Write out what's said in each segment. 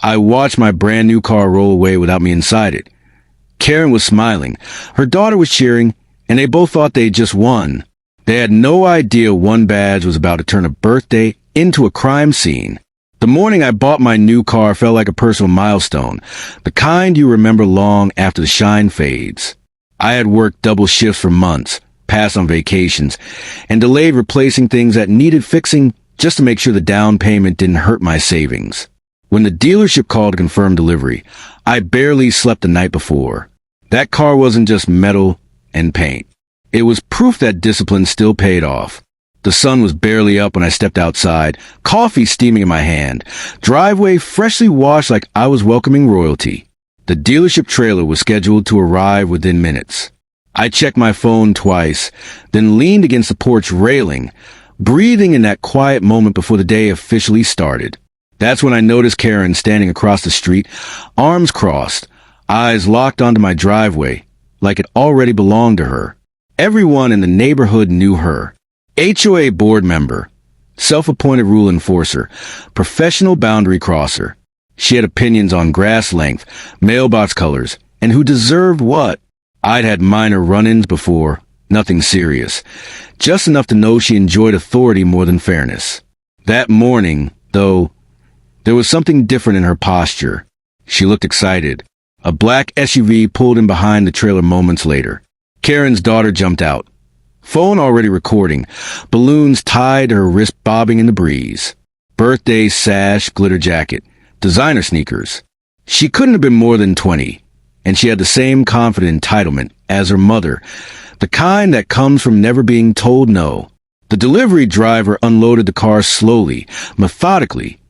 I watched my brand new car roll away without me inside it. Karen was smiling. Her daughter was cheering, and they both thought they'd just won. They had no idea one badge was about to turn a birthday into a crime scene. The morning I bought my new car felt like a personal milestone, the kind you remember long after the shine fades. I had worked double shifts for months, passed on vacations, and delayed replacing things that needed fixing just to make sure the down payment didn't hurt my savings. When the dealership called to confirm delivery, I barely slept the night before. That car wasn't just metal and paint. It was proof that discipline still paid off. The sun was barely up when I stepped outside, coffee steaming in my hand, driveway freshly washed like I was welcoming royalty. The dealership trailer was scheduled to arrive within minutes. I checked my phone twice, then leaned against the porch railing, breathing in that quiet moment before the day officially started. That's when I noticed Karen standing across the street, arms crossed, eyes locked onto my driveway, like it already belonged to her. Everyone in the neighborhood knew her. HOA board member, self-appointed rule enforcer, professional boundary crosser. She had opinions on grass length, mailbox colors, and who deserved what. I'd had minor run-ins before, nothing serious, just enough to know she enjoyed authority more than fairness. That morning, though, there was something different in her posture. She looked excited. A black SUV pulled in behind the trailer moments later. Karen's daughter jumped out. Phone already recording, balloons tied to her wrist bobbing in the breeze. Birthday sash, glitter jacket, designer sneakers. She couldn't have been more than 20, and she had the same confident entitlement as her mother, the kind that comes from never being told no. The delivery driver unloaded the car slowly, methodically,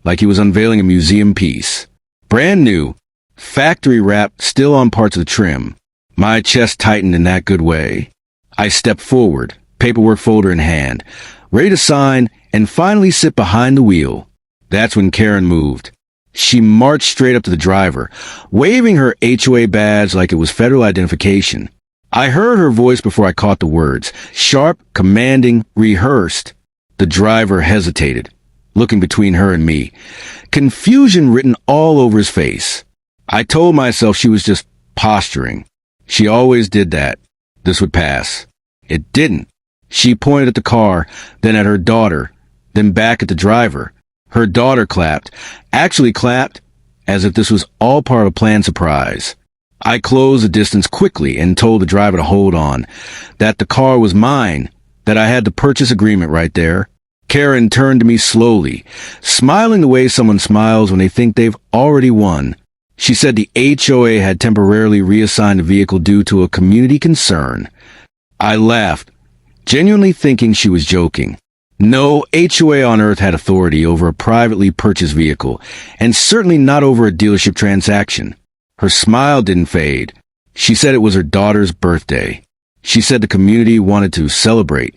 like he was unveiling a museum piece. Brand new, factory wrapped, still on parts of the trim. My chest tightened in that good way. I stepped forward, paperwork folder in hand, ready to sign and finally sit behind the wheel. That's when Karen moved. She marched straight up to the driver, waving her HOA badge like it was federal identification. I heard her voice before I caught the words, sharp, commanding, rehearsed. The driver hesitated, looking between her and me, confusion written all over his face. I told myself she was just posturing. She always did that. This would pass. It didn't. She pointed at the car, then at her daughter, then back at the driver. Her daughter clapped, actually clapped, as if this was all part of a planned surprise. I closed the distance quickly and told the driver to hold on, that the car was mine, that I had the purchase agreement right there. Karen turned to me slowly, smiling the way someone smiles when they think they've already won. She said the HOA had temporarily reassigned the vehicle due to a community concern. I laughed, genuinely thinking she was joking. No HOA on earth had authority over a privately purchased vehicle, and certainly not over a dealership transaction. Her smile didn't fade. She said it was her daughter's birthday. She said the community wanted to celebrate.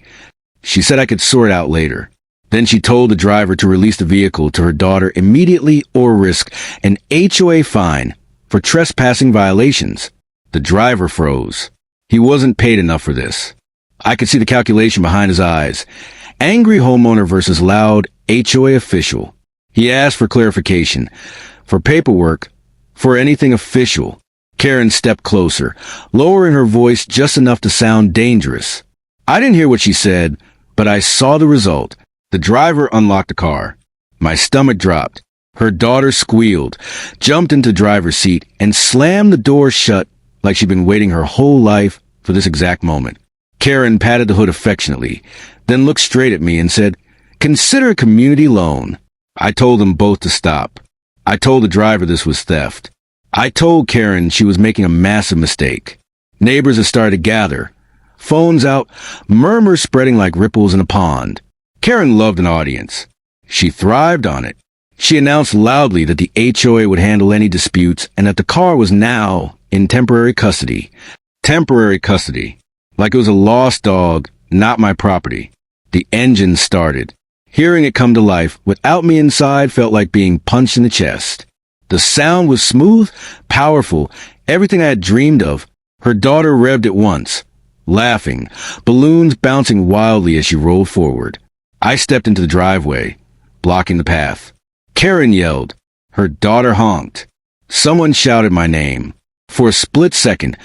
She said I could sort it out later. Then she told the driver to release the vehicle to her daughter immediately or risk an HOA fine for trespassing violations. The driver froze. He wasn't paid enough for this. I could see the calculation behind his eyes. Angry homeowner versus loud HOA official. He asked for clarification, for paperwork, for anything official. Karen stepped closer, lowering her voice just enough to sound dangerous. I didn't hear what she said, but I saw the result. The driver unlocked the car. My stomach dropped. Her daughter squealed, jumped into the driver's seat, and slammed the door shut like she'd been waiting her whole life for this exact moment. Karen patted the hood affectionately, then looked straight at me and said, "Consider a community loan." I told them both to stop. I told the driver this was theft. I told Karen she was making a massive mistake. Neighbors had started to gather. Phones out, murmurs spreading like ripples in a pond. Karen loved an audience. She thrived on it. She announced loudly that the HOA would handle any disputes and that the car was now in temporary custody. Temporary custody. Like it was a lost dog, not my property. The engine started. Hearing it come to life without me inside felt like being punched in the chest. The sound was smooth, powerful, everything I had dreamed of. Her daughter revved it once, laughing, balloons bouncing wildly as she rolled forward. I stepped into the driveway, blocking the path. Karen yelled. Her daughter honked. Someone shouted my name. For a split second,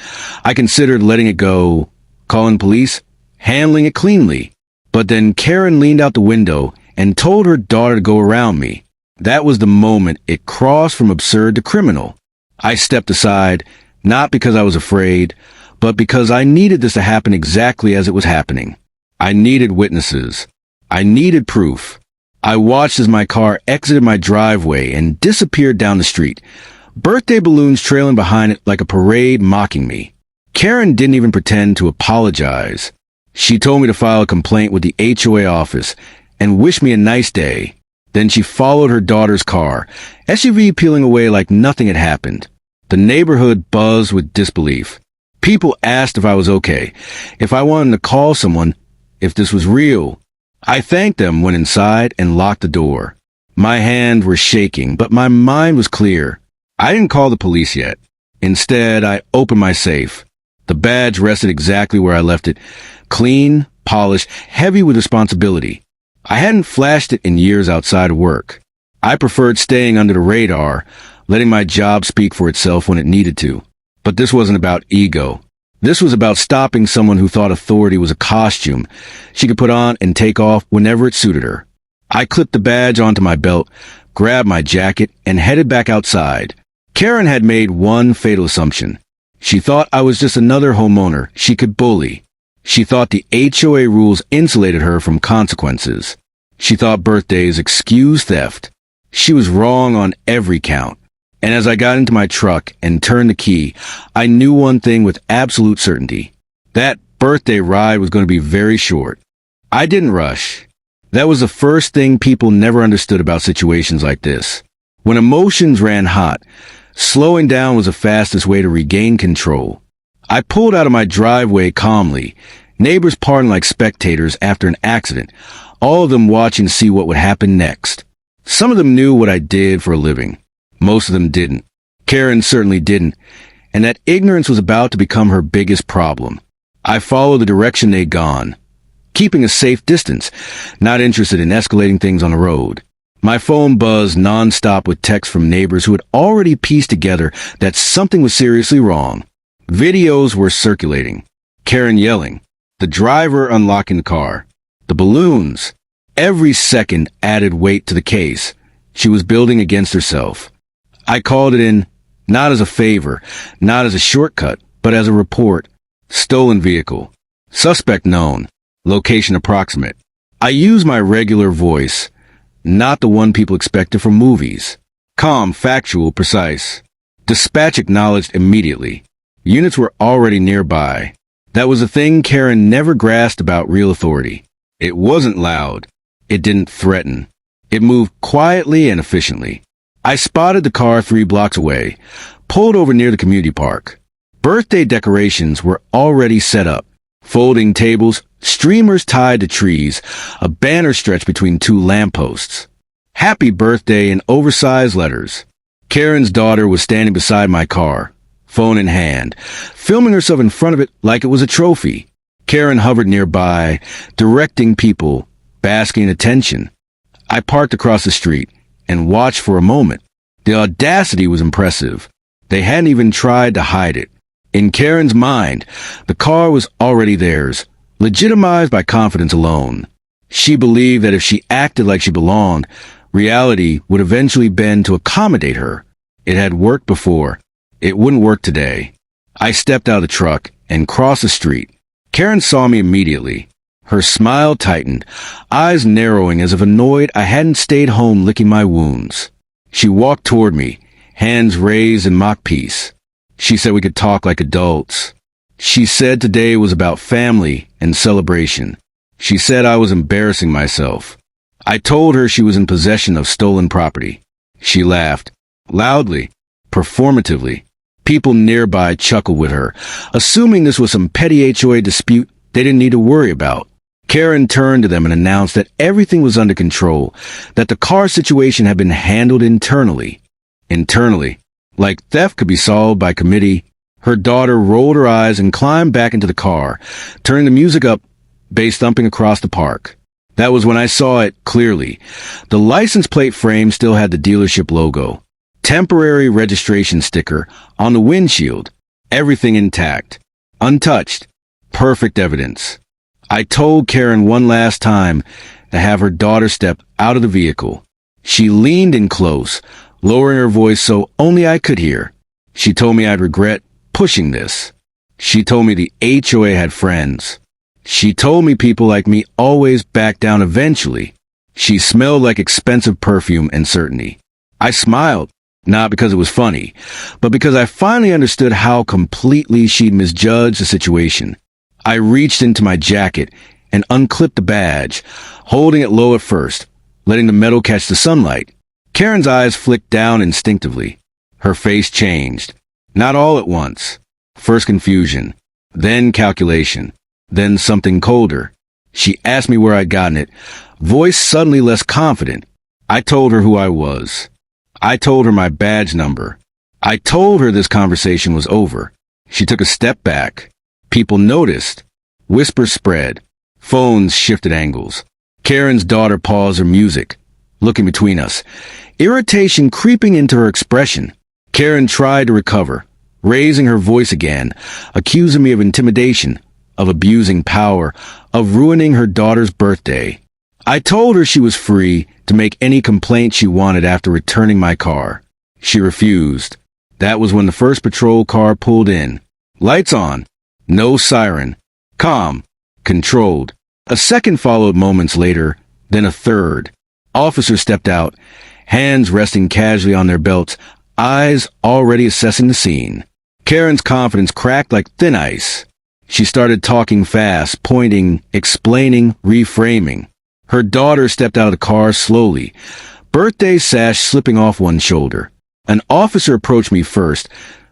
I considered letting it go, calling police, handling it cleanly. But then Karen leaned out the window and told her daughter to go around me. That was the moment it crossed from absurd to criminal. I stepped aside, not because I was afraid, but because I needed this to happen exactly as it was happening. I needed witnesses. I needed proof. I watched as my car exited my driveway and disappeared down the street, birthday balloons trailing behind it like a parade mocking me. Karen didn't even pretend to apologize. She told me to file a complaint with the HOA office and wish me a nice day. Then she followed her daughter's car, SUV peeling away like nothing had happened. The neighborhood buzzed with disbelief. People asked if I was okay, if I wanted to call someone, if this was real. I thanked them, went inside, and locked the door. My hands were shaking, but my mind was clear. I didn't call the police yet. Instead, I opened my safe. The badge rested exactly where I left it, clean, polished, heavy with responsibility. I hadn't flashed it in years outside of work. I preferred staying under the radar, letting my job speak for itself when it needed to. But this wasn't about ego. This was about stopping someone who thought authority was a costume she could put on and take off whenever it suited her. I clipped the badge onto my belt, grabbed my jacket, and headed back outside. Karen had made one fatal assumption. She thought I was just another homeowner she could bully. She thought the HOA rules insulated her from consequences. She thought birthdays excused theft. She was wrong on every count. And as I got into my truck and turned the key, I knew one thing with absolute certainty. That birthday ride was going to be very short. I didn't rush. That was the first thing people never understood about situations like this. When emotions ran hot, slowing down was the fastest way to regain control. I pulled out of my driveway calmly, neighbors parting like spectators after an accident, all of them watching to see what would happen next. Some of them knew what I did for a living. Most of them didn't. Karen certainly didn't, and that ignorance was about to become her biggest problem. I followed the direction they'd gone, keeping a safe distance, not interested in escalating things on the road. My phone buzzed nonstop with texts from neighbors who had already pieced together that something was seriously wrong. Videos were circulating. Karen yelling. The driver unlocking the car. The balloons. Every second added weight to the case. She was building against herself. I called it in, not as a favor, not as a shortcut, but as a report. Stolen vehicle. Suspect known. Location approximate. I used my regular voice, not the one people expected from movies. Calm, factual, precise. Dispatch acknowledged immediately. Units were already nearby. That was a thing Karen never grasped about real authority. It wasn't loud. It didn't threaten. It moved quietly and efficiently. I spotted the car 3 blocks away, pulled over near the community park. Birthday decorations were already set up. Folding tables, streamers tied to trees, a banner stretched between 2 lampposts. Happy birthday in oversized letters. Karen's daughter was standing beside my car, phone in hand, filming herself in front of it like it was a trophy. Karen hovered nearby, directing people, basking in attention. I parked across the street and watched for a moment. The audacity was impressive. They hadn't even tried to hide it. In Karen's mind, the car was already theirs, legitimized by confidence alone. She believed that if she acted like she belonged, reality would eventually bend to accommodate her. It had worked before. It wouldn't work today. I stepped out of the truck and crossed the street. Karen saw me immediately. Her smile tightened, eyes narrowing as if annoyed I hadn't stayed home licking my wounds. She walked toward me, hands raised in mock peace. She said we could talk like adults. She said today was about family and celebration. She said I was embarrassing myself. I told her she was in possession of stolen property. She laughed, loudly, performatively. People nearby chuckled with her, assuming this was some petty HOA dispute they didn't need to worry about. Karen turned to them and announced that everything was under control, that the car situation had been handled internally. Internally. Like theft could be solved by committee. Her daughter rolled her eyes and climbed back into the car, turning the music up, bass thumping across the park. That was when I saw it clearly. The license plate frame still had the dealership logo. Temporary registration sticker on the windshield. Everything intact. Untouched. Perfect evidence. I told Karen one last time to have her daughter step out of the vehicle. She leaned in close, lowering her voice so only I could hear. She told me I'd regret pushing this. She told me the HOA had friends. She told me people like me always back down eventually. She smelled like expensive perfume and certainty. I smiled, not because it was funny, but because I finally understood how completely she'd misjudged the situation. I reached into my jacket and unclipped the badge, holding it low at first, letting the metal catch the sunlight. Karen's eyes flicked down instinctively. Her face changed. Not all at once. First confusion, then calculation, then something colder. She asked me where I'd gotten it, voice suddenly less confident. I told her who I was. I told her my badge number. I told her this conversation was over. She took a step back. People noticed. Whispers spread. Phones shifted angles. Karen's daughter paused her music, looking between us, irritation creeping into her expression. Karen tried to recover, raising her voice again, accusing me of intimidation, of abusing power, of ruining her daughter's birthday. I told her she was free to make any complaint she wanted after returning my car. She refused. That was when the first patrol car pulled in. Lights on. No siren. Calm. Controlled. A second followed moments later, then a third. Officers stepped out, hands resting casually on their belts, eyes already assessing the scene. Karen's confidence cracked like thin ice. She started talking fast, pointing, explaining, reframing. Her daughter stepped out of the car slowly, birthday sash slipping off one shoulder. An officer approached me first,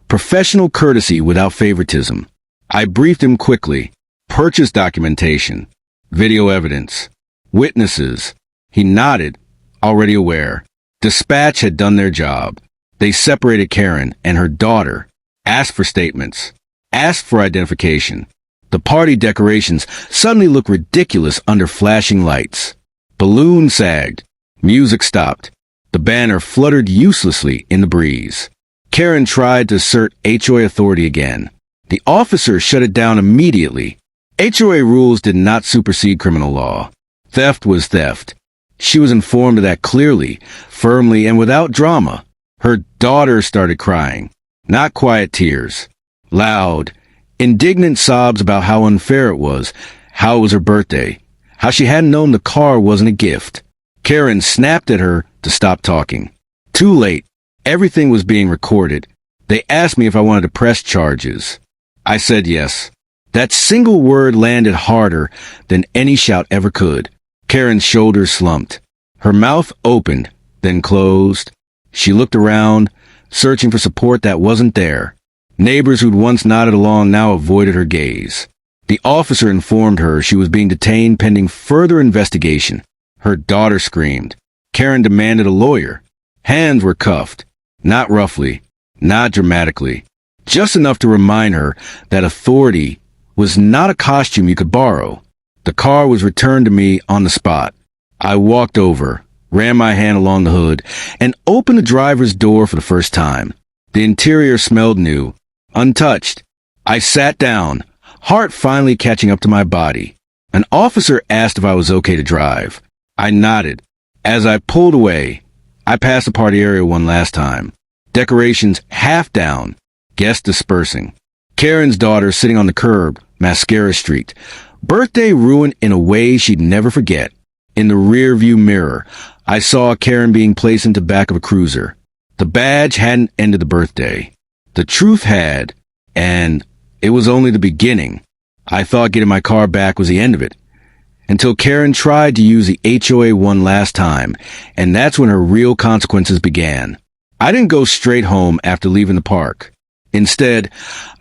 professional courtesy without favoritism. I briefed him quickly. Purchase documentation, video evidence, witnesses. He nodded, already aware. Dispatch had done their job. They separated Karen and her daughter, asked for statements, asked for identification. The party decorations suddenly looked ridiculous under flashing lights. Balloons sagged. Music stopped. The banner fluttered uselessly in the breeze. Karen tried to assert HOA authority again. The officer shut it down immediately. HOA rules did not supersede criminal law. Theft was theft. She was informed of that clearly, firmly, and without drama. Her daughter started crying. Not quiet tears. Loud, indignant sobs about how unfair it was, how it was her birthday, how she hadn't known the car wasn't a gift. Karen snapped at her to stop talking. Too late. Everything was being recorded. They asked me if I wanted to press charges. I said yes. That single word landed harder than any shout ever could. Karen's shoulders slumped. Her mouth opened, then closed. She looked around, searching for support that wasn't there. Neighbors who'd once nodded along now avoided her gaze. The officer informed her she was being detained pending further investigation. Her daughter screamed. Karen demanded a lawyer. Hands were cuffed. Not roughly, not dramatically. Just enough to remind her that authority was not a costume you could borrow. The car was returned to me on the spot. I walked over, ran my hand along the hood, and opened the driver's door for the first time. The interior smelled new, untouched. I sat down, heart finally catching up to my body. An officer asked if I was okay to drive. I nodded. As I pulled away, I passed the party area one last time. Decorations half down, guests dispersing. Karen's daughter sitting on the curb, mascara streaked. Birthday ruined in a way she'd never forget. In the rearview mirror, I saw Karen being placed into the back of a cruiser. The badge hadn't ended the birthday. The truth had, and it was only the beginning. I thought getting my car back was the end of it. Until Karen tried to use the HOA one last time, and that's when her real consequences began. I didn't go straight home after leaving the park. Instead,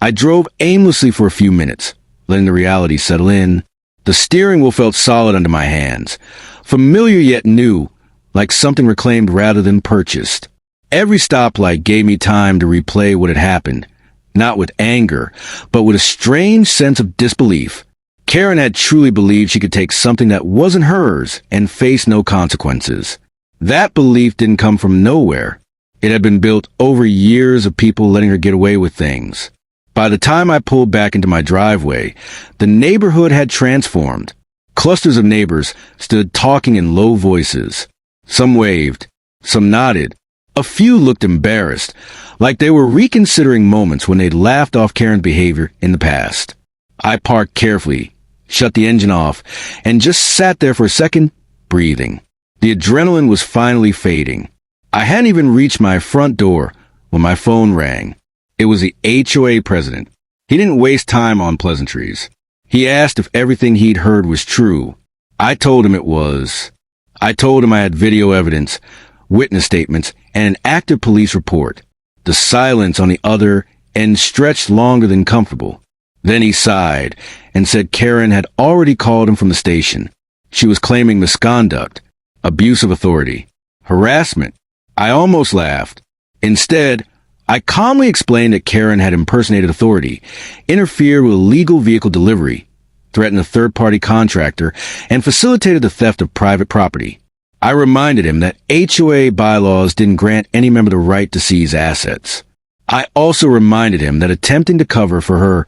I drove aimlessly for a few minutes, letting the reality settle in. The steering wheel felt solid under my hands, familiar yet new, like something reclaimed rather than purchased. Every stoplight gave me time to replay what had happened, not with anger, but with a strange sense of disbelief. Karen had truly believed she could take something that wasn't hers and face no consequences. That belief didn't come from nowhere. It had been built over years of people letting her get away with things. By the time I pulled back into my driveway, the neighborhood had transformed. Clusters of neighbors stood talking in low voices. Some waved, some nodded. A few looked embarrassed, like they were reconsidering moments when they'd laughed off Karen's behavior in the past. I parked carefully, shut the engine off, and just sat there for a second, breathing. The adrenaline was finally fading. I hadn't even reached my front door when my phone rang. It was the HOA president. He didn't waste time on pleasantries. He asked if everything he'd heard was true. I told him it was. I told him I had video evidence, witness statements, and an active police report. The silence on the other end stretched longer than comfortable. Then he sighed and said Karen had already called him from the station. She was claiming misconduct, abuse of authority, harassment. I almost laughed. Instead, I calmly explained that Karen had impersonated authority, interfered with illegal vehicle delivery, threatened a third-party contractor, and facilitated the theft of private property. I reminded him that HOA bylaws didn't grant any member the right to seize assets. I also reminded him that attempting to cover for her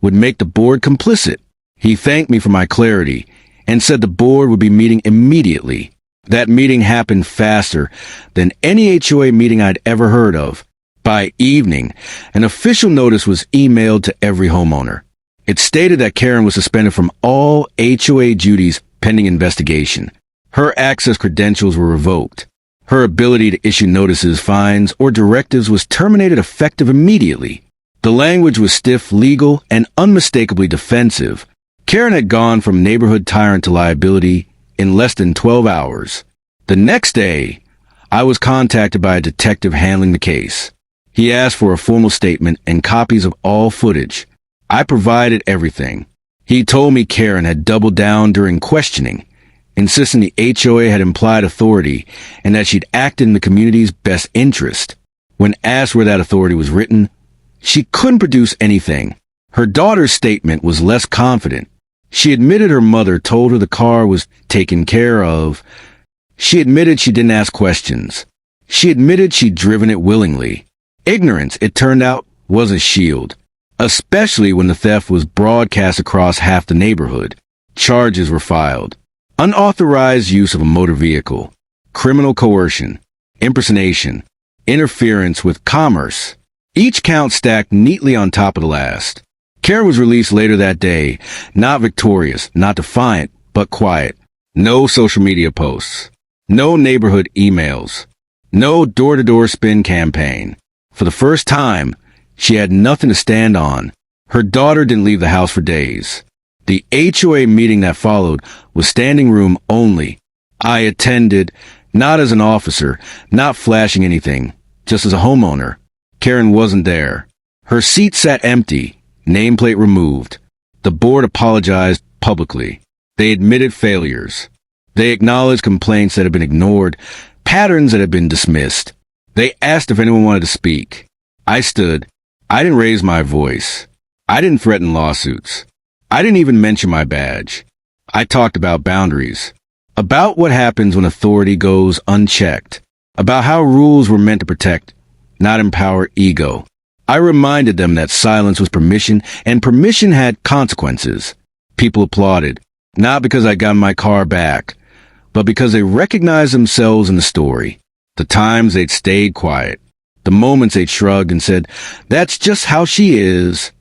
would make the board complicit. He thanked me for my clarity and said the board would be meeting immediately. That meeting happened faster than any HOA meeting I'd ever heard of. By evening, an official notice was emailed to every homeowner. It stated that Karen was suspended from all HOA duties pending investigation. Her access credentials were revoked. Her ability to issue notices, fines, or directives was terminated effective immediately. The language was stiff, legal, and unmistakably defensive. Karen had gone from neighborhood tyrant to liability in less than 12 hours. The next day, I was contacted by a detective handling the case. He asked for a formal statement and copies of all footage. I provided everything. He told me Karen had doubled down during questioning, insisting the HOA had implied authority and that she'd acted in the community's best interest. When asked where that authority was written, she couldn't produce anything. Her daughter's statement was less confident. She admitted her mother told her the car was taken care of. She admitted she didn't ask questions. She admitted she'd driven it willingly. Ignorance, it turned out, was a shield, especially when the theft was broadcast across half the neighborhood. Charges were filed. Unauthorized use of a motor vehicle, criminal coercion, impersonation, interference with commerce. Each count stacked neatly on top of the last. Karen was released later that day, not victorious, not defiant, but quiet. No social media posts. No neighborhood emails. No door-to-door spin campaign. For the first time, she had nothing to stand on. Her daughter didn't leave the house for days. The HOA meeting that followed was standing room only. I attended, not as an officer, not flashing anything, just as a homeowner. Karen wasn't there. Her seat sat empty, nameplate removed. The board apologized publicly. They admitted failures. They acknowledged complaints that had been ignored, patterns that had been dismissed. They asked if anyone wanted to speak. I stood. I didn't raise my voice. I didn't threaten lawsuits. I didn't even mention my badge. I talked about boundaries, about what happens when authority goes unchecked, about how rules were meant to protect, not empower ego. I reminded them that silence was permission, and permission had consequences. People applauded, not because I got my car back, but because they recognized themselves in the story. The times they'd stayed quiet, the moments they'd shrugged and said, "That's just how she is."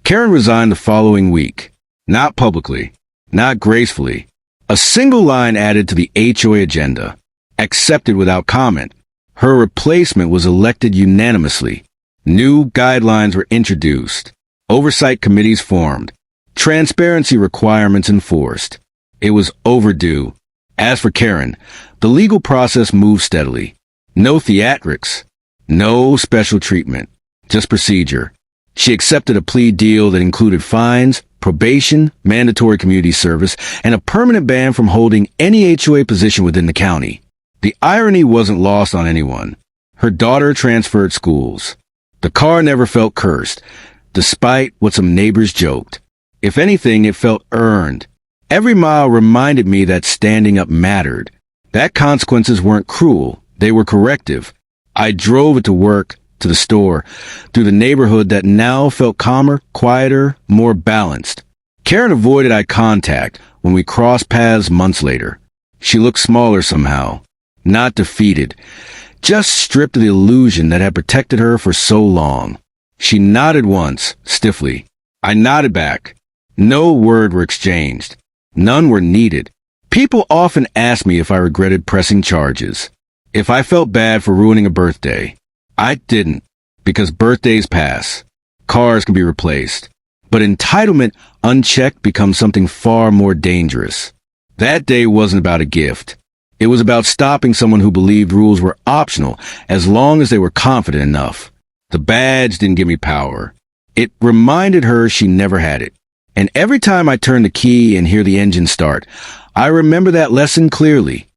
Karen resigned the following week. Not publicly, not gracefully. A single line added to the HOA agenda. Accepted without comment. Her replacement was elected unanimously. New guidelines were introduced. Oversight committees formed. Transparency requirements enforced. It was overdue. As for Karen, the legal process moved steadily. No theatrics. No special treatment. Just procedure. She accepted a plea deal that included fines, probation, mandatory community service, and a permanent ban from holding any HOA position within the county. The irony wasn't lost on anyone. Her daughter transferred schools. The car never felt cursed, despite what some neighbors joked. If anything, it felt earned. Every mile reminded me that standing up mattered. That consequences weren't cruel, they were corrective. I drove it to work, to the store, through the neighborhood that now felt calmer, quieter, more balanced. Karen avoided eye contact when we crossed paths months later. She looked smaller somehow, not defeated, just stripped of the illusion that had protected her for so long. She nodded once, stiffly. I nodded back. No word were exchanged. None were needed. People often ask me if I regretted pressing charges, if I felt bad for ruining a birthday. I didn't, because birthdays pass. Cars can be replaced. But entitlement unchecked becomes something far more dangerous. That day wasn't about a gift. It was about stopping someone who believed rules were optional as long as they were confident enough. The badge didn't give me power. It reminded her she never had it. And every time I turn the key and hear the engine start, I remember that lesson clearly.